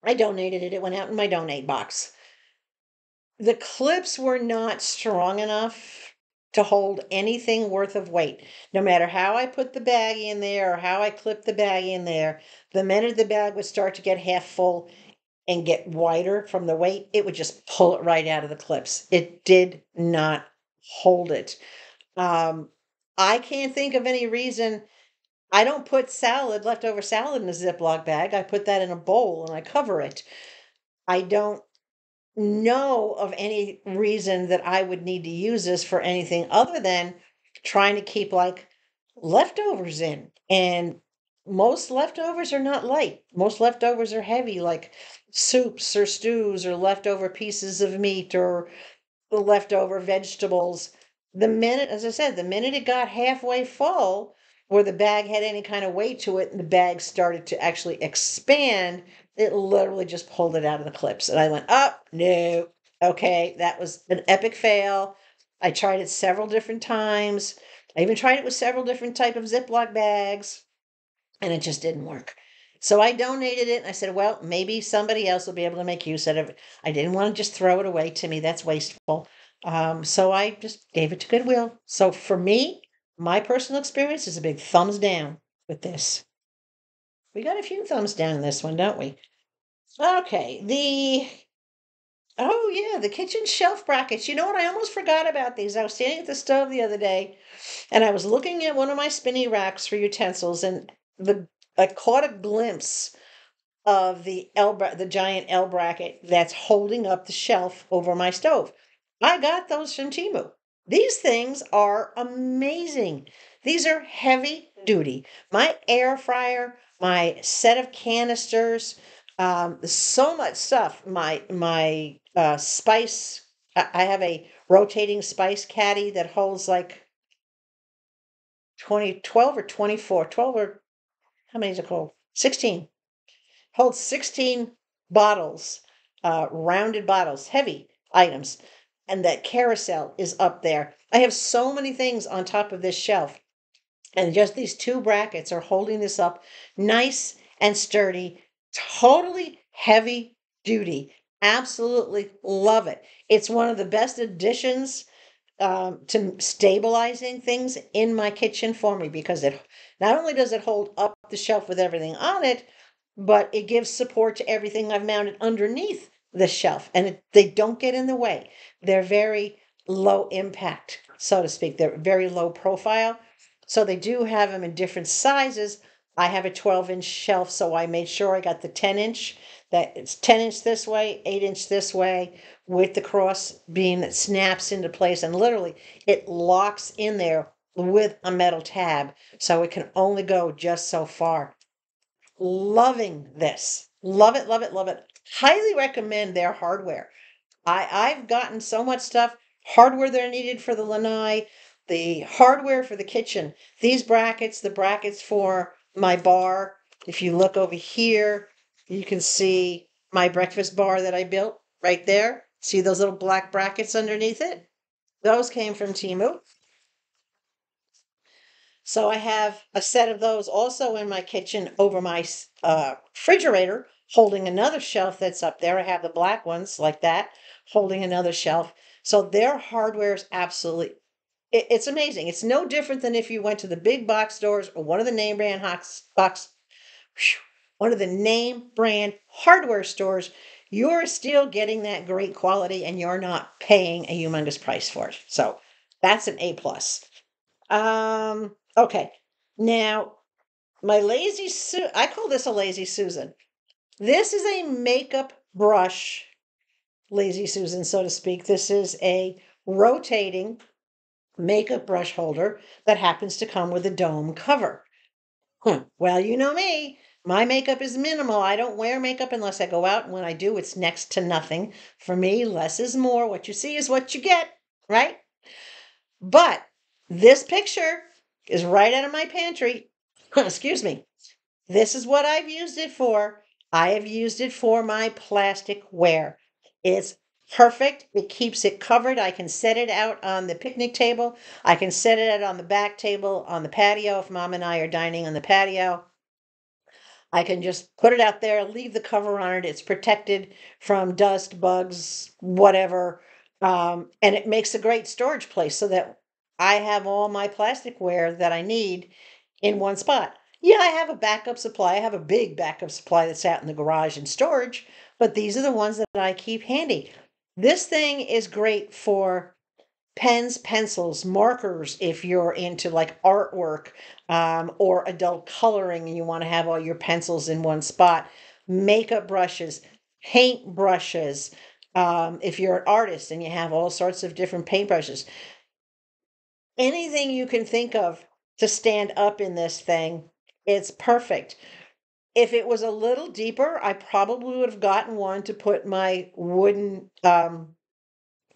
I donated it. It went out in my donate box. The clips were not strong enough to hold anything worth of weight. No matter how I put the bag in there or how I clipped the bag in there, the minute the bag would start to get half full and get wider from the weight, it would just pull it right out of the clips. It did not hold it. Um, I can't think of any reason. I don't put leftover salad in a Ziploc bag. I put that in a bowl and I cover it. I don't know of any reason that I would need to use this for anything other than trying to keep like leftovers in. And most leftovers are not light. Most leftovers are heavy, like soups or stews or leftover pieces of meat or the leftover vegetables. The minute, as I said, the minute it got halfway full, where the bag had any kind of weight to it, and the bag started to actually expand, it literally just pulled it out of the clips. And I went, oh, no. Okay, that was an epic fail. I tried it several different times. I even tried it with several different type of Ziploc bags, and it just didn't work. So I donated it and I said, well, maybe somebody else will be able to make use of it. I didn't want to just throw it away. To me, that's wasteful. So I just gave it to Goodwill. So for me, my personal experience is a big thumbs down with this. We got a few thumbs down in this one, don't we? Okay, oh yeah, the kitchen shelf brackets. You know what? I almost forgot about these. I was standing at the stove the other day and I was looking at one of my spinny racks for utensils and I caught a glimpse of the giant L bracket that's holding up the shelf over my stove. I got those from Temu. These things are amazing. These are heavy duty. My air fryer, my set of canisters, so much stuff. My spice. I have a rotating spice caddy that holds like 12 or 24, 12 or how many is it called? 16 holds 16 bottles, rounded bottles, heavy items. And that carousel is up there. I have so many things on top of this shelf. And just these two brackets are holding this up nice and sturdy, totally heavy duty. Absolutely love it. It's one of the best additions to stabilizing things in my kitchen for me because it not only does it hold up the shelf with everything on it, but it gives support to everything I've mounted underneath the shelf and they don't get in the way. They're very low impact, so to speak. They're very low profile. So they do have them in different sizes. I have a 12-inch shelf, so I made sure I got the 10-inch that it's 10-inch this way, 8-inch this way, with the cross beam that snaps into place, and literally it locks in there with a metal tab, so it can only go just so far. Loving this. Love it, love it, love it. Highly recommend their hardware. I've gotten so much stuff, hardware that are needed for the lanai, the hardware for the kitchen. These brackets, the brackets for my bar. If you look over here, you can see my breakfast bar that I built right there. See those little black brackets underneath it? Those came from Temu. So I have a set of those also in my kitchen over my refrigerator, holding another shelf that's up there. I have the black ones like that, holding another shelf. So their hardware is absolutely, it's amazing. It's no different than if you went to the big box stores or one of the name brand one of the name brand hardware stores. You're still getting that great quality and you're not paying a humongous price for it. So that's an A plus. Okay. Now, my I call this a lazy Susan. This is a makeup brush, lazy Susan, so to speak. This is a rotating makeup brush holder that happens to come with a dome cover. Well, you know me. My makeup is minimal. I don't wear makeup unless I go out. And when I do, it's next to nothing. For me, less is more. What you see is what you get, right? But this picture is right out of my pantry. Excuse me. This is what I've used it for. I have used it for my plasticware. It's perfect. It keeps it covered. I can set it out on the picnic table. I can set it out on the back table on the patio if Mom and I are dining on the patio. I can just put it out there, leave the cover on it. It's protected from dust, bugs, whatever. And it makes a great storage place so that I have all my plasticware that I need in one spot. Yeah, I have a backup supply. I have a big backup supply that's out in the garage in storage, but these are the ones that I keep handy. This thing is great for pens, pencils, markers, if you're into like artwork or adult coloring and you want to have all your pencils in one spot, makeup brushes, paint brushes. If you're an artist and you have all sorts of different paintbrushes, anything you can think of to stand up in this thing, it's perfect. If it was a little deeper, I probably would have gotten one to put my wooden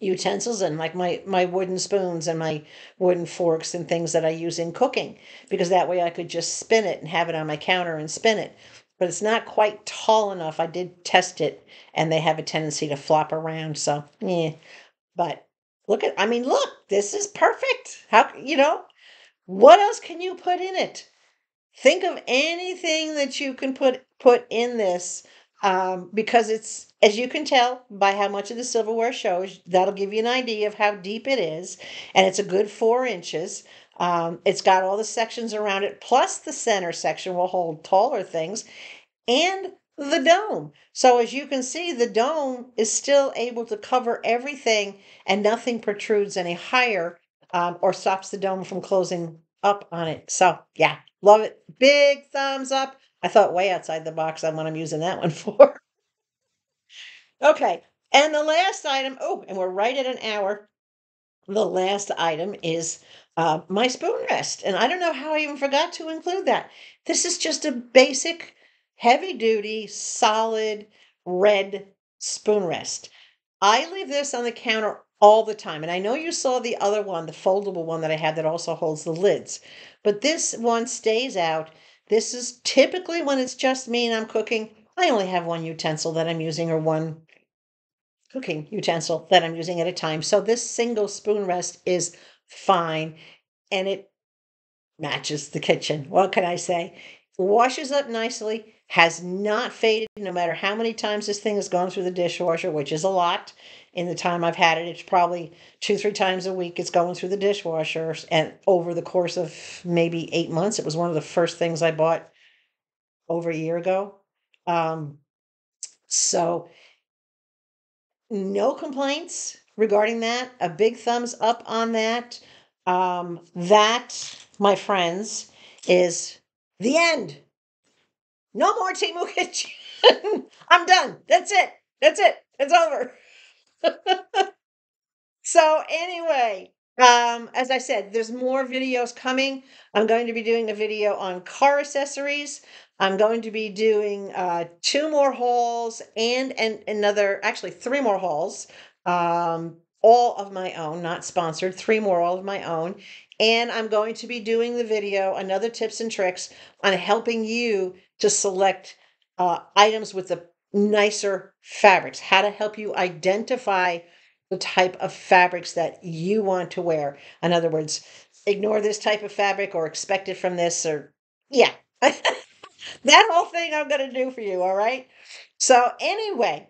utensils in, like my wooden spoons and my wooden forks and things that I use in cooking, because that way I could just spin it and have it on my counter and spin it. But it's not quite tall enough. I did test it and they have a tendency to flop around. So, yeah. But I mean, look, this is perfect. What else can you put in it? Think of anything that you can put in this, because it's, as you can tell by how much of the silverware shows, that'll give you an idea of how deep it is, and it's a good 4 inches. It's got all the sections around it, plus the center section will hold taller things, and the dome. So as you can see, the dome is still able to cover everything, and nothing protrudes any higher, or stops the dome from closing up on it. So yeah, love it. Big thumbs up. I thought way outside the box on what I'm using that one for. Okay. And the last item, oh, and we're right at an hour. The last item is my spoon rest. And I don't know how I even forgot to include that. This is just a basic, heavy duty, solid red spoon rest. I leave this on the counter all the time. And I know you saw the other one, the foldable one that I had that also holds the lids. But this one stays out. This is typically when it's just me and I'm cooking. I only have one utensil that I'm using, or one cooking utensil that I'm using at a time. So this single spoon rest is fine, and it matches the kitchen. What can I say? Washes up nicely, has not faded no matter how many times this thing has gone through the dishwasher, which is a lot. In the time I've had it, it's probably 2-3 times a week it's going through the dishwasher. And over the course of maybe 8 months, it was one of the first things I bought over a year ago. So no complaints regarding that. A big thumbs up on that. That, my friends, is the end. No more Temu Kitchen. I'm done. That's it. That's it. It's over. So anyway, as I said, there's more videos coming. I'm going to be doing a video on car accessories. I'm going to be doing two more hauls and another, actually three more hauls, all of my own, not sponsored, three more all of my own. And I'm going to be doing the video, another tips and tricks on helping you to select items with the nicer fabrics, how to help you identify the type of fabrics that you want to wear. In other words, ignore this type of fabric or expect it from this, or yeah. That whole thing I'm going to do for you, all right? So, anyway,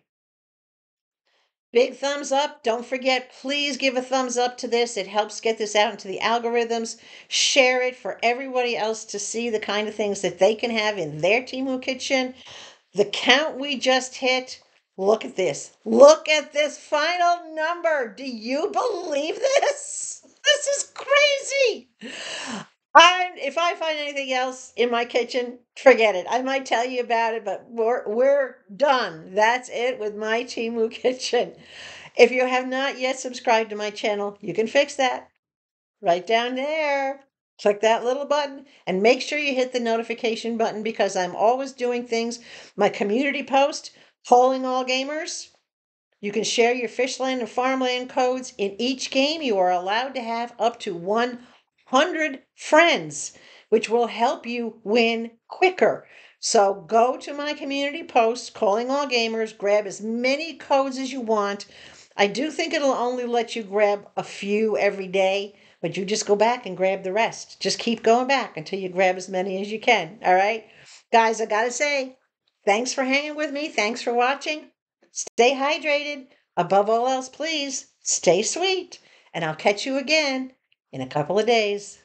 big thumbs up. Don't forget, please give a thumbs up to this. It helps get this out into the algorithms. Share it for everybody else to see the kind of things that they can have in their Temu kitchen. The count we just hit, look at this. Look at this final number. Do you believe this? This is crazy. If I find anything else in my kitchen, forget it. I might tell you about it, but we're done. That's it with my Temu kitchen. If you have not yet subscribed to my channel, you can fix that right down there. Click that little button and make sure you hit the notification button because I'm always doing things. My community post, polling all gamers. You can share your Fishland and Farmland codes. In each game, you are allowed to have up to 100 friends, which will help you win quicker. So go to my community post, calling all gamers, grab as many codes as you want. I do think it'll only let you grab a few every day, but you just go back and grab the rest. Just keep going back until you grab as many as you can. All right? Guys, I got to say, thanks for hanging with me. Thanks for watching. Stay hydrated. Above all else, please stay sweet. And I'll catch you again in a couple of days.